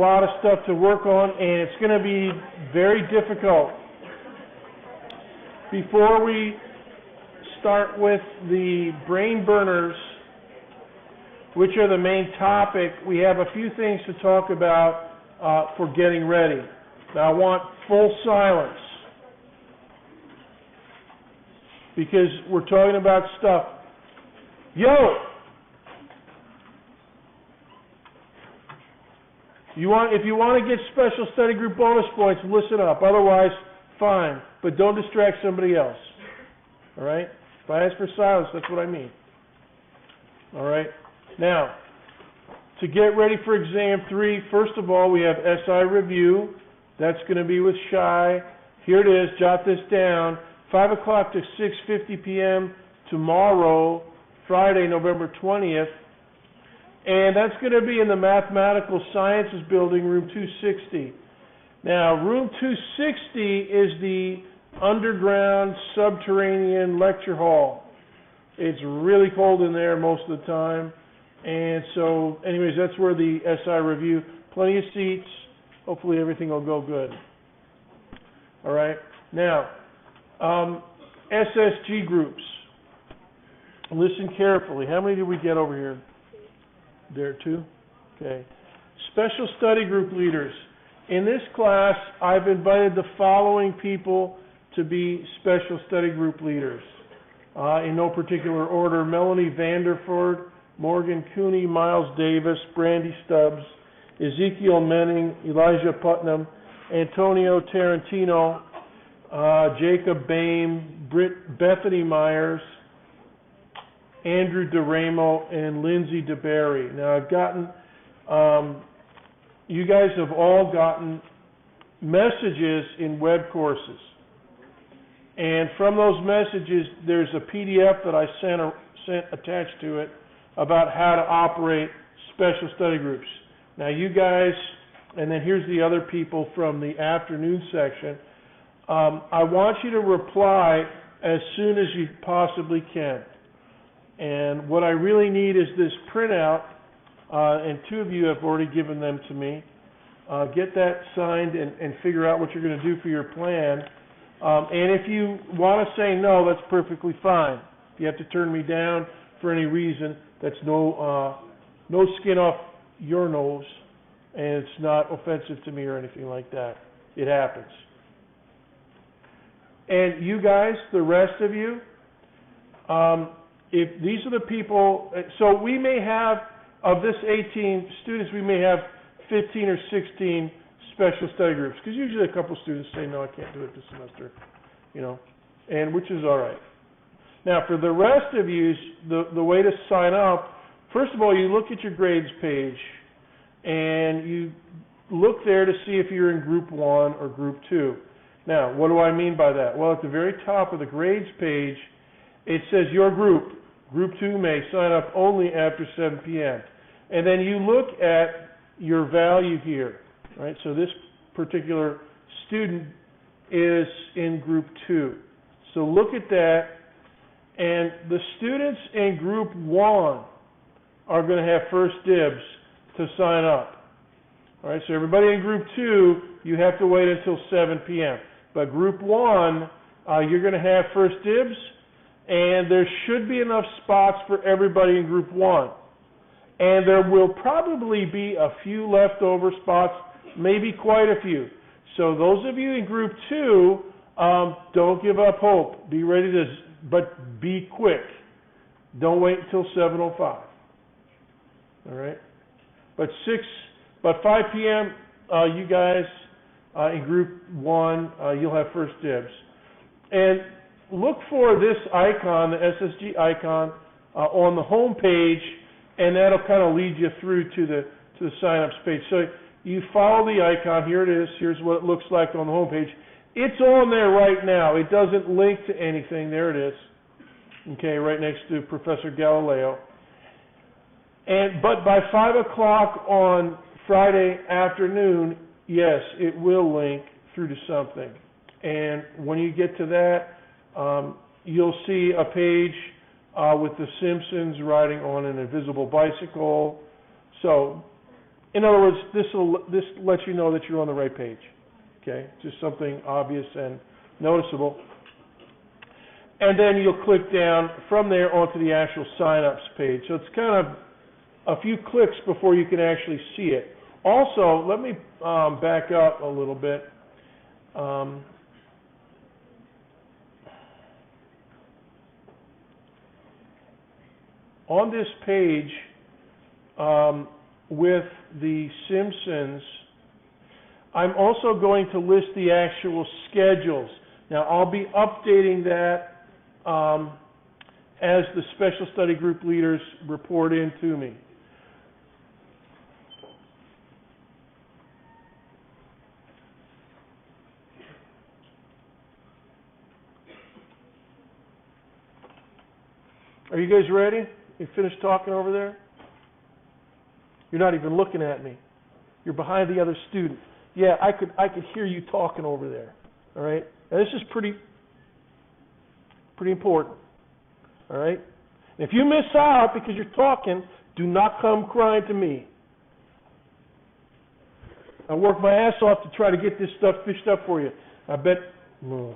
lot of stuff to work on, and it's going to be very difficult. Before we start with the brain burners, which are the main topic, we have a few things to talk about for getting ready. Now, I want full silence because we're talking about stuff. Yo! If you want to get special study group bonus points, listen up. Otherwise, fine. But don't distract somebody else. All right? If I ask for silence, that's what I mean. All right? Now, to get ready for exam 3, first of all, we have SI review. That's going to be with Shy. Here it is. Jot this down. 5 o'clock to 6:50 p.m. tomorrow, Friday, November 20th. And that's going to be in the Mathematical Sciences Building, room 260. Now, room 260 is the underground subterranean lecture hall. It's really cold in there most of the time. And so, anyways, that's where the SI review. Plenty of seats. Hopefully everything will go good. All right. Now, SSG groups. Listen carefully. How many did we get over here? There, 2? Okay. Special study group leaders. In this class, I've invited the following people to be special study group leaders. In no particular order: Melanie Vanderford, Morgan Cooney, Miles Davis, Brandy Stubbs, Ezekiel Menning, Elijah Putnam, Antonio Tarantino, Jacob Boehm, Bethany Myers, Andrew DeRamo, and Lindsay DeBerry. Now, I've gotten, you guys have all gotten messages in web courses. And from those messages, there's a PDF that I sent attached to it about how to operate special study groups. Now, you guys, and then here's the other people from the afternoon section, I want you to reply as soon as you possibly can. And what I really need is this printout, and 2 of you have already given them to me. Get that signed and figure out what you're going to do for your plan. And if you want to say no, that's perfectly fine. If you have to turn me down for any reason, that's no skin off your nose, and it's not offensive to me or anything like that. It happens. And you guys, the rest of you, if these are the people, so we may have, of this 18 students, we may have 15 or 16 special study groups, because usually a couple students say, no, I can't do it this semester, and which is all right. Now, for the rest of you, the way to sign up, first of all, you look at your grades page, and you look there to see if you're in Group 1 or Group 2. Now, what do I mean by that? Well, at the very top of the grades page, it says your group. Group 2 may sign up only after 7 p.m. And then you look at your value here, right? So this particular student is in Group 2. So look at that, and the students in Group 1 are going to have first dibs to sign up. All right, so everybody in Group 2, you have to wait until 7 p.m. But Group 1, you're going to have first dibs, and there should be enough spots for everybody in Group 1. And there will probably be a few leftover spots, maybe quite a few. So those of you in Group 2, don't give up hope. Be ready to, but be quick. Don't wait until 7:05. All right? But 5 p.m., you guys in Group 1, you'll have first dibs. And look for this icon, the SSG icon, on the home page, and that'll kind of lead you through to the sign-ups page. So you follow the icon. Here it is. Here's what it looks like on the home page. It's on there right now. It doesn't link to anything. There it is. Okay, right next to Professor Galileo. But by 5 o'clock on Friday afternoon, yes, it will link through to something. And when you get to that, you'll see a page with the Simpsons riding on an invisible bicycle. So In other words, this lets you know that you're on the right page. Okay, just something obvious and noticeable. And then you'll click down from there onto the actual sign-ups page. So it's kind of a few clicks before you can actually see it. Also, let me back up a little bit. On this page, with the Simpsons, I'm also going to list the actual schedules. Now, I'll be updating that as the special study group leaders report in to me. Are you guys ready? You finished talking over there? You're not even looking at me. You're behind the other student. Yeah, I could hear you talking over there. All right? Now, this is pretty important. All right? And if you miss out because you're talking, do not come crying to me. I work my ass off to try to get this stuff fished up for you. I bet. No.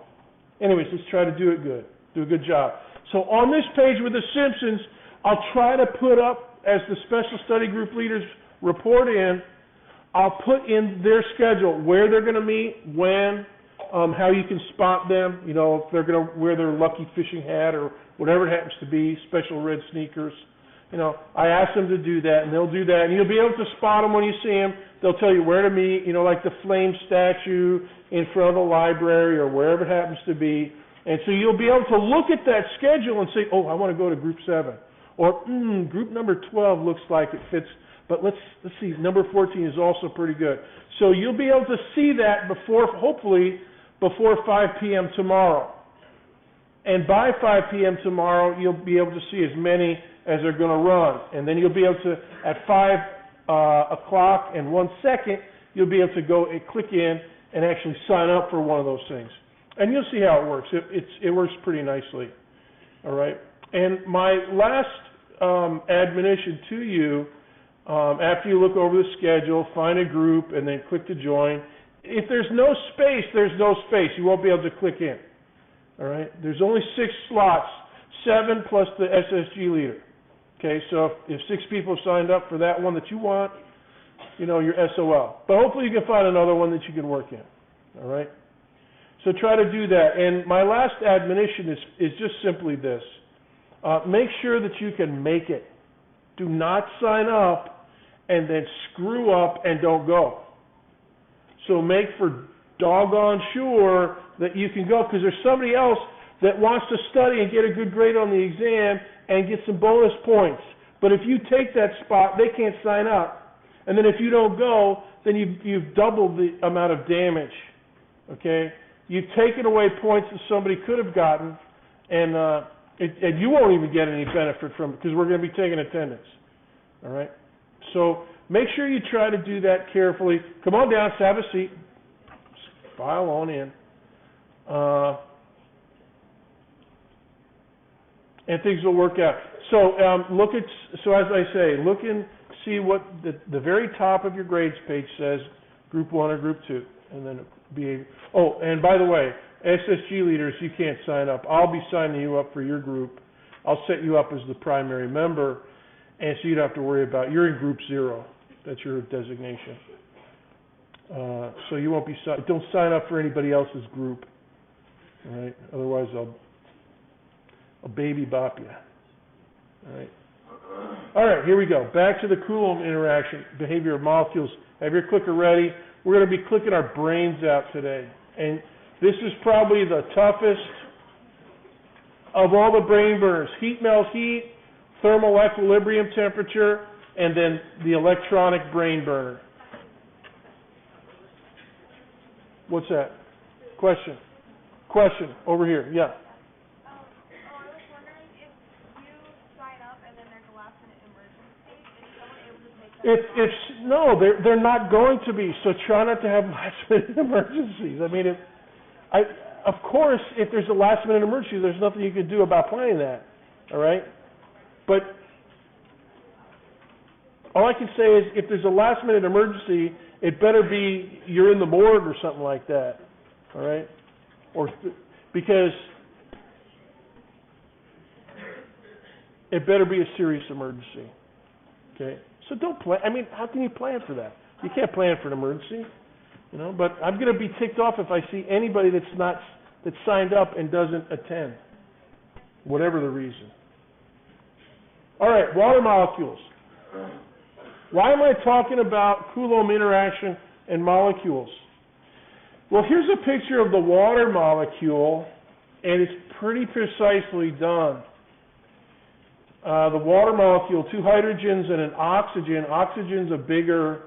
Anyways, let's try to do it good. Do a good job. So on this page with the Simpsons, I'll try to put up, as the special study group leaders report in, I'll put in their schedule, where they're going to meet, when, how you can spot them, you know, if they're going to wear their lucky fishing hat or whatever it happens to be, special red sneakers. You know, I ask them to do that, and they'll do that, and you'll be able to spot them when you see them. They'll tell you where to meet, you know, like the flame statue in front of the library or wherever it happens to be. And so you'll be able to look at that schedule and say, oh, I want to go to group 7. Or, group number 12 looks like it fits, but let's see, number 14 is also pretty good. So you'll be able to see that hopefully before 5 p.m. tomorrow. And by 5 p.m. tomorrow, you'll be able to see as many as are going to run. And then you'll be able to, at 5 o'clock and 1 second, you'll be able to go and click in and actually sign up for one of those things. And you'll see how it works. It works pretty nicely. All right. And my last admonition to you, after you look over the schedule, find a group, and then click to join. If there's no space, there's no space. You won't be able to click in. All right. There's only 6 slots, 7 plus the SSG leader. Okay. So if 6 people have signed up for that one that you want, you know, you're SOL. But hopefully you can find another one that you can work in. All right. So try to do that. And my last admonition is just simply this. Make sure that you can make it. Do not sign up and then screw up and don't go. So make for doggone sure that you can go, because there's somebody else that wants to study and get a good grade on the exam and get some bonus points. But if you take that spot, they can't sign up. And then if you don't go, then you've doubled the amount of damage. Okay? You've taken away points that somebody could have gotten, and you won't even get any benefit from it because we're going to be taking attendance. All right? So make sure you try to do that carefully. Come on down, have a seat. File on in. And things will work out. So as I say, look and see what the very top of your grades page says, Group 1 or Group 2, and then and by the way, SSG leaders, you can't sign up. I'll be signing you up for your group. I'll set you up as the primary member, and so you don't have to worry about, you're in Group 0. That's your designation. So you won't be, don't sign up for anybody else's group. All right? Otherwise, I'll baby bop you. All right? All right, here we go. Back to the Coulomb interaction, behavior of molecules. Have your clicker ready. We're going to be clicking our brains out today. And this is probably the toughest of all the brain burners. Heat melts heat, thermal equilibrium temperature, and then the electronic brain burner. What's that? Question. Question. Over here. Yeah. I was wondering if you sign up and then there's a last minute emergency, is someone able to take that? No, they're not going to be. So try not to have last minute emergencies. I mean, of course, if there's a last minute emergency, there's nothing you can do about playing that. All right? But all I can say is if there's a last minute emergency, it better be you're in the morgue or something like that, all right? Because it better be a serious emergency, okay? So don't plan. I mean, how can you plan for that? You can't plan for an emergency, you know. But I'm going to be ticked off if I see anybody that's signed up and doesn't attend, whatever the reason. All right, water molecules. Why am I talking about Coulomb interaction and molecules? Well, here's a picture of the water molecule, and it's pretty precisely done. The water molecule, 2 hydrogens and an oxygen. Oxygen's a bigger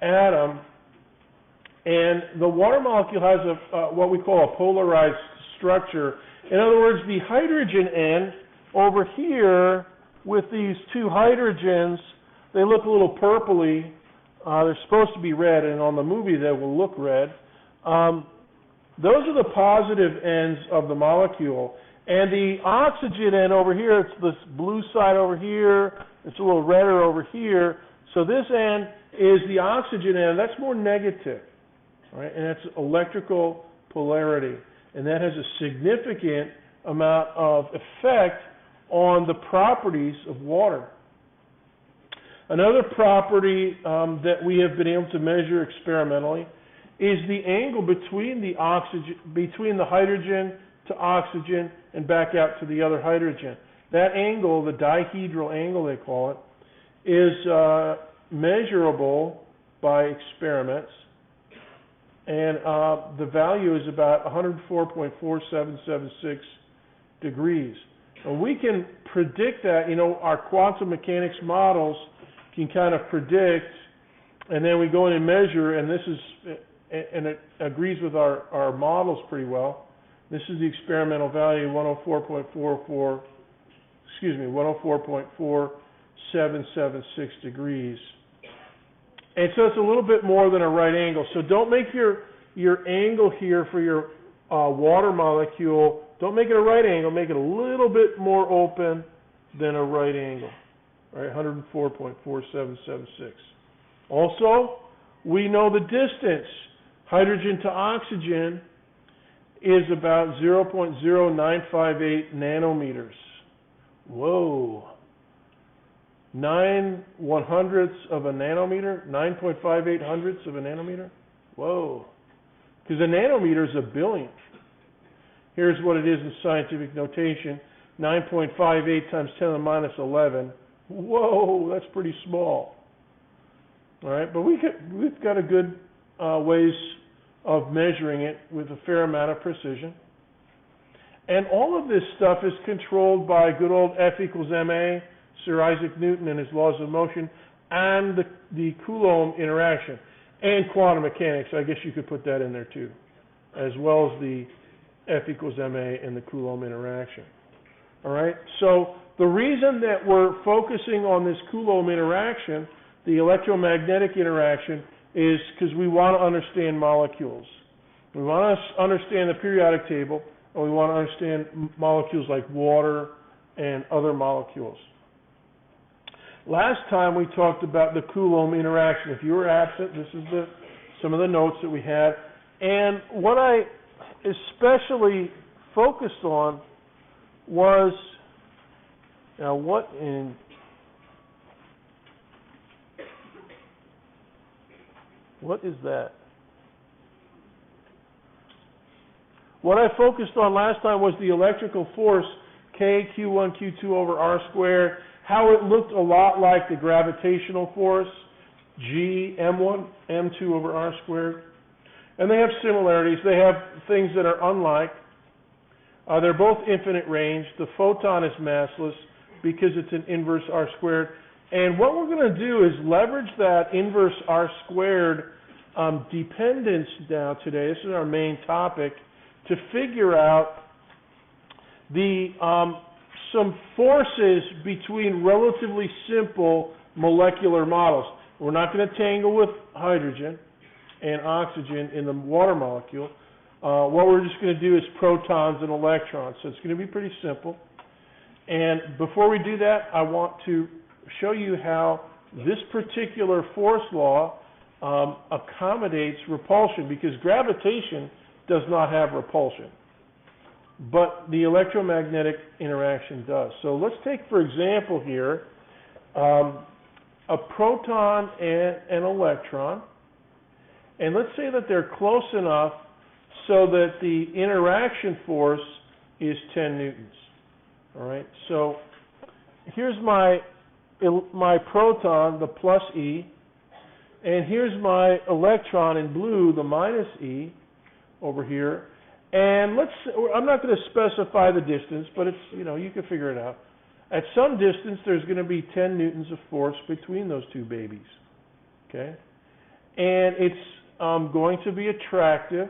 atom, and the water molecule has what we call a polarized structure. In other words, the hydrogen end over here with these 2 hydrogens, they look a little purpley. They're supposed to be red, and on the movie they will look red. Those are the positive ends of the molecule. And the oxygen end over here, it's this blue side over here, it's a little redder over here. So this end is the oxygen end. That's more negative, right? And that's electrical polarity. And that has a significant amount of effect on the properties of water. Another property that we have been able to measure experimentally is the angle between the hydrogen to oxygen and back out to the other hydrogen. That angle, the dihedral angle they call it, is measurable by experiments, and the value is about 104.4776 degrees. And we can predict that, you know, our quantum mechanics models can kind of predict, and then we go in and measure, and this is, and it agrees with our models pretty well. This is the experimental value, 104.4776 degrees. And so it's a little bit more than a right angle. So don't make your angle here for your water molecule, don't make it a right angle, make it a little bit more open than a right angle. All right, 104.4776. Also, we know the distance. Hydrogen to oxygen is about 0.0958 nanometers. Whoa. 9/100ths of a nanometer? 9.58 hundredths of a nanometer? Whoa. Because a nanometer is a billionth. Here's what it is in scientific notation. 9.58 times 10 to the minus 11. Whoa, that's pretty small. All right, but we've got a good ways of measuring it with a fair amount of precision. And all of this stuff is controlled by good old F equals ma, Sir Isaac Newton and his laws of motion, and the Coulomb interaction, and quantum mechanics. I guess you could put that in there too, as well as the F equals ma and the Coulomb interaction. All right, so the reason that we're focusing on this Coulomb interaction, the electromagnetic interaction, is because we want to understand molecules. We want to understand the periodic table, and we want to understand molecules like water and other molecules. Last time we talked about the Coulomb interaction. If you were absent, this is some of the notes that we had. And what I especially focused on was, now what is that? What I focused on last time was the electrical force, K, Q1, Q2 over R squared, how it looked a lot like the gravitational force, G, M1, M2 over R squared. And they have similarities. They have things that are unlike. They're both infinite range. The photon is massless because it's an inverse R squared. And what we're going to do is leverage that inverse R squared dependence now today. This is our main topic, to figure out some forces between relatively simple molecular models. We're not going to tangle with hydrogen and oxygen in the water molecule. What we're just going to do is protons and electrons. So it's going to be pretty simple. And before we do that, I want to show you how This particular force law accommodates repulsion because gravitation does not have repulsion, but the electromagnetic interaction does. So let's take, for example, here, a proton and an electron, and let's say that they're close enough so that the interaction force is 10 newtons. All right, so here's my proton, the plus E, and here's my electron in blue, the minus E, over here. And I'm not going to specify the distance, but it's, you can figure it out. At some distance, there's going to be 10 newtons of force between those two babies. Okay? And it's going to be attractive.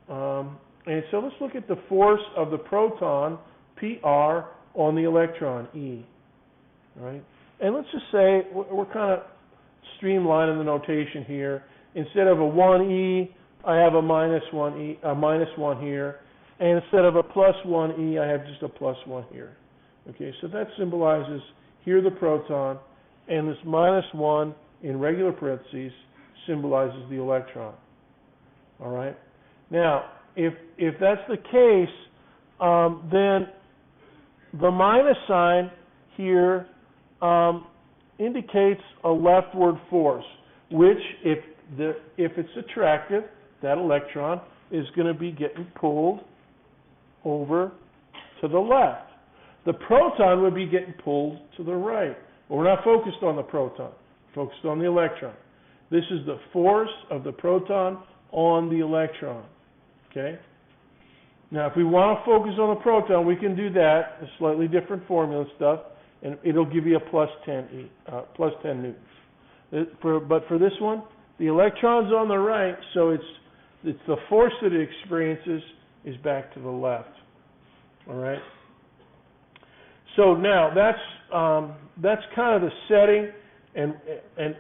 And so let's look at the force of the proton, PR, on the electron, E. All right? And let's just say we're kind of streamlining the notation here. Instead of a 1E, I have a minus 1 here. And instead of a plus 1E, I have just a plus 1 here. Okay, so that symbolizes here the proton, and this minus 1 in regular parentheses symbolizes the electron. All right? Now, if that's the case, then the minus sign here indicates a leftward force, which, if it's attractive, that electron is going to be getting pulled over to the left. The proton would be getting pulled to the right. But we're not focused on the proton, focused on the electron. This is the force of the proton on the electron. Okay? Now, if we want to focus on the proton, we can do that, a slightly different formula stuff, and it'll give you a plus 10 newtons. But for this one, the electron's on the right, so it's the force that it experiences is back to the left. All right? So now that's kind of the setting, and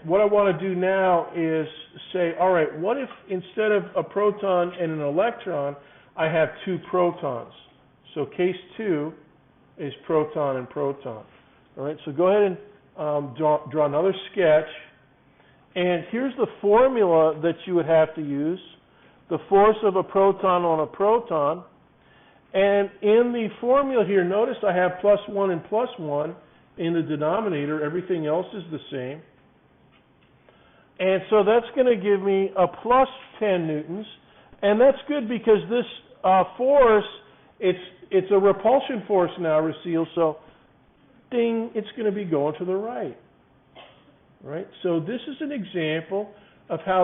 what I want to do now is say, all right, what if instead of a proton and an electron, I have two protons? So case 2 is proton and proton. All right, so go ahead and draw another sketch, and here's the formula that you would have to use: the force of a proton on a proton. And in the formula here, notice I have plus 1 and plus 1 in the denominator. Everything else is the same. And so that's going to give me a plus 10 newtons. And that's good because this force, it's a repulsion force now, Racile. So, ding, it's going to be going to the right. Right? So this is an example of how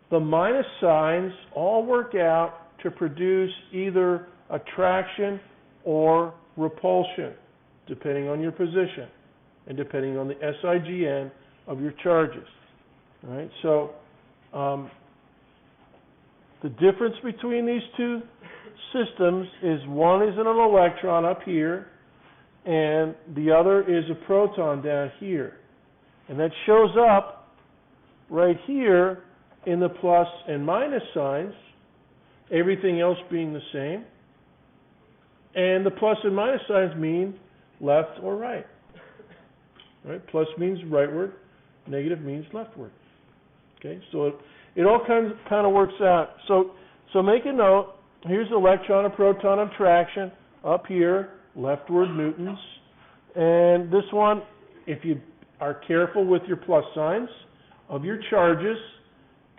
the minus signs all work out to produce either attraction or repulsion, depending on your position and depending on the SIGN of your charges. All right, so the difference between these two systems is one is an electron up here and the other is a proton down here. And that shows up right here in the plus and minus signs, everything else being the same. And the plus and minus signs mean left or right. Right? Plus means rightward, negative means leftward. Okay, so it all kind of works out. So make a note. Here's electron and proton attraction up here, leftward newtons. And this one, if you are careful with your plus signs of your charges,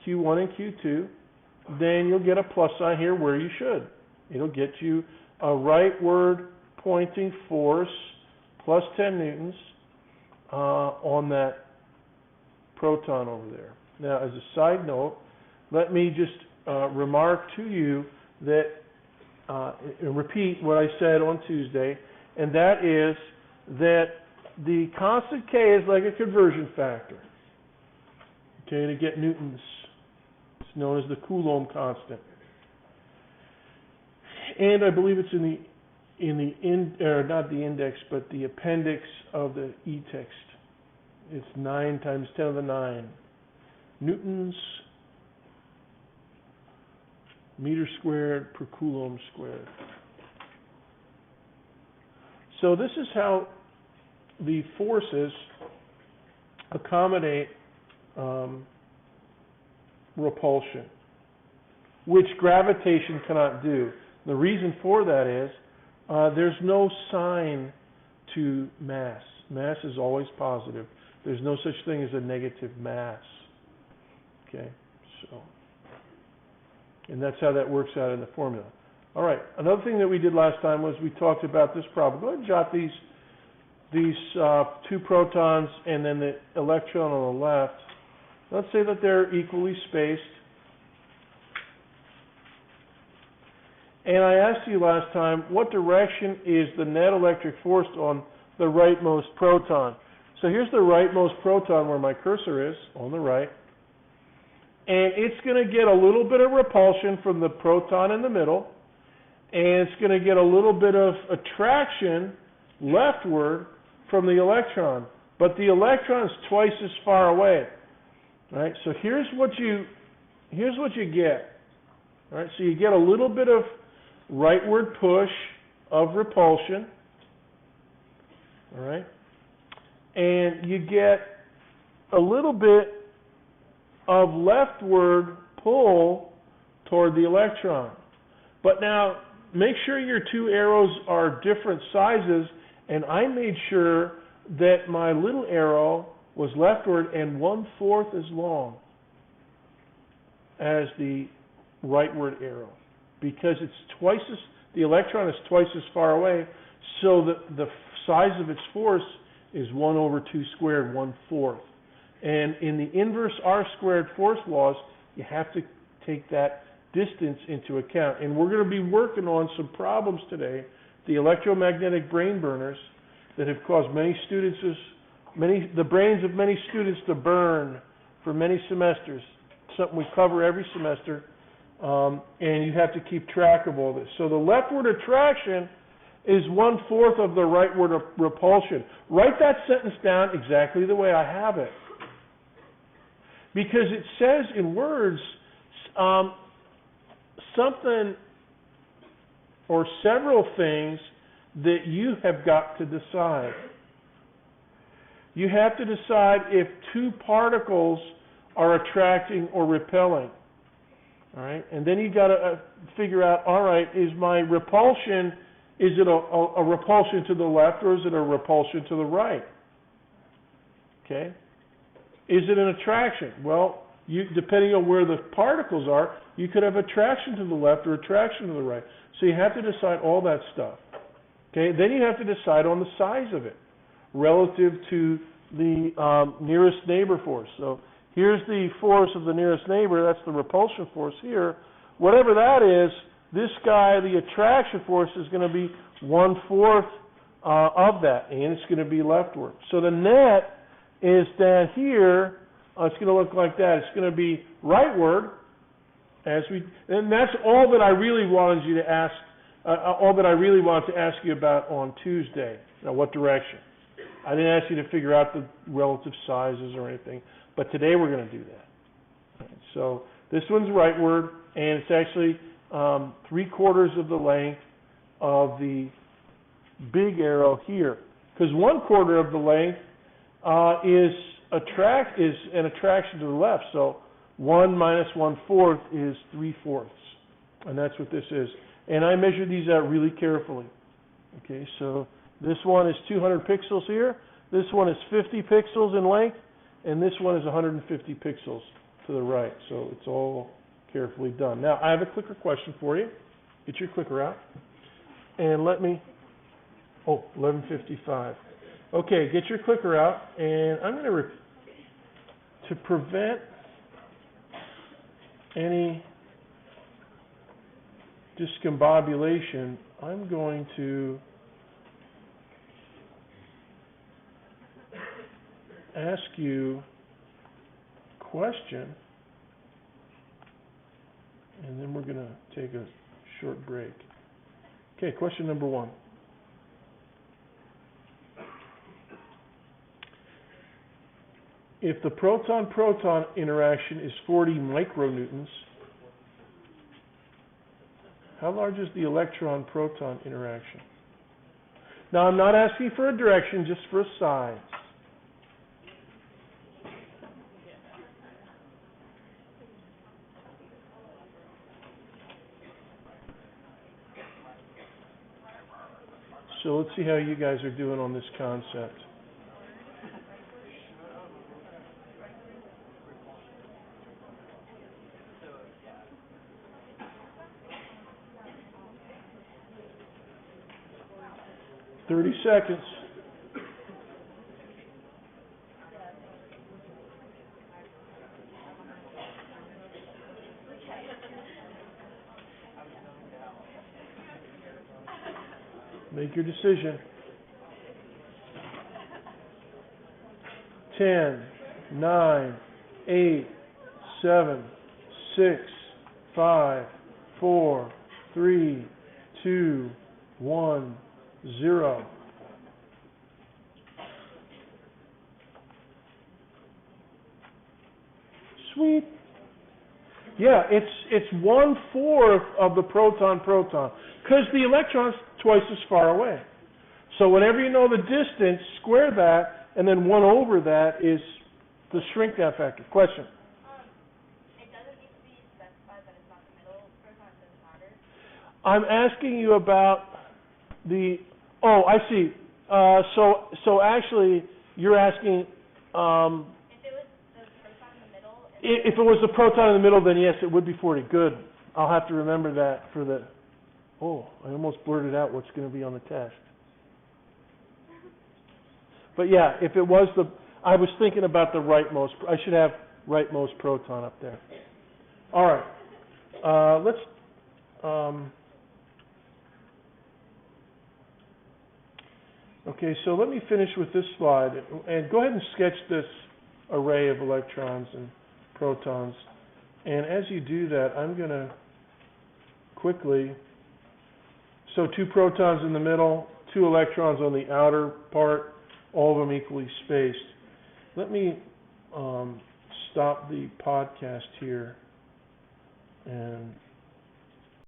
Q1 and Q2, then you'll get a plus sign here where you should. It'll get you a rightward pointing force, plus 10 newtons, on that proton over there. Now, as a side note, let me just remark to you that, and repeat what I said on Tuesday, and that is that the constant K is like a conversion factor, okay, to get newtons. It's known as the Coulomb constant. And I believe it's not the index, but the appendix of the e-text. It's 9 times 10 to the 9 newtons meter squared per Coulomb squared. So this is how the forces accommodate repulsion, which gravitation cannot do. The reason for that is there's no sign to mass. Mass is always positive. There's no such thing as a negative mass. Okay, so, and that's how that works out in the formula. All right, another thing that we did last time was we talked about this problem. Go ahead and jot these two protons and then the electron on the left. Let's say that they're equally spaced. And I asked you last time, what direction is the net electric force on the rightmost proton? So here's the rightmost proton where my cursor is, on the right. And it's going to get a little bit of repulsion from the proton in the middle. And it's going to get a little bit of attraction leftward from the electron. But the electron is twice as far away. Right? So here's what you get. Right? So you get a little bit of rightward push of repulsion. All right? And you get a little bit of leftward pull toward the electron. But now, make sure your two arrows are different sizes, and I made sure that my little arrow was leftward and 1/4 as long as the rightward arrow, because the electron is twice as far away, so the size of its force is 1/2 squared, 1/4. And in the inverse R squared force laws, you have to take that distance into account. And we're going to be working on some problems today, the electromagnetic brain burners, that have caused the brains of many students to burn for many semesters. Something we cover every semester, and you have to keep track of all this. So the leftward attraction is 1/4 of the rightward repulsion. Write that sentence down exactly the way I have it, because it says in words something or several things that you have got to decide. You have to decide if two particles are attracting or repelling. All right, and then you got to figure out, all right, is my repulsion, is it a repulsion to the left or is it a repulsion to the right? Okay. Is it an attraction? Well, depending on where the particles are, you could have attraction to the left or attraction to the right. So you have to decide all that stuff. Okay. Then you have to decide on the size of it relative to the nearest neighbor force. So here's the force of the nearest neighbor. That's the repulsion force here. Whatever that is, this guy, the attraction force, is going to be 1/4 of that, and it's going to be leftward. So the net is down here. It's going to look like that. It's going to be rightward, and that's all that I really wanted you to ask. All that I really wanted to ask you about on Tuesday. Now, what direction? I didn't ask you to figure out the relative sizes or anything, but today we're going to do that. Right, so this one's rightward, and it's actually 3/4 of the length of the big arrow here, because 1/4 of the length is an attraction to the left. So 1 minus 1/4 is 3/4, and that's what this is. And I measured these out really carefully. Okay, so this one is 200 pixels here. This one is 50 pixels in length, and this one is 150 pixels to the right. So it's all carefully done. Now, I have a clicker question for you. Get your clicker out. And let me... Oh, 11:55. Okay, get your clicker out, and I'm going to prevent any discombobulation, I'm going to ask you a question, and then we're going to take a short break. Okay, question number 1. If the proton-proton interaction is 40 micronewtons, how large is the electron-proton interaction? Now, I'm not asking for a direction, just for a size. So let's see how you guys are doing on this concept. "30 seconds. Make your decision. 10, 9, 8, 7, 6, 5, 4, 3, 2, 1, 0. Sweet. Yeah, it's 1/4 of the proton, because the electron's twice as far away. So whenever you know the distance, square that, and then 1/4 that is the shrink down factor. Question? It doesn't need to be specified that it's not the middle proton, it doesn't matter. I'm asking you about the. Oh, I see. So actually, you're asking. If it was the proton in the middle, If it was the proton in the middle, then yes, it would be 40. Good. I'll have to remember that for the. Oh, I almost blurted out what's going to be on the test. But yeah, if it was the, I was thinking about the rightmost. I should have rightmost proton up there. All right. Let's. Okay, so let me finish with this slide, and go ahead and sketch this array of electrons and protons. And as you do that, I'm going to quickly, so 2 protons in the middle, 2 electrons on the outer part, all of them equally spaced. Let me stop the podcast here and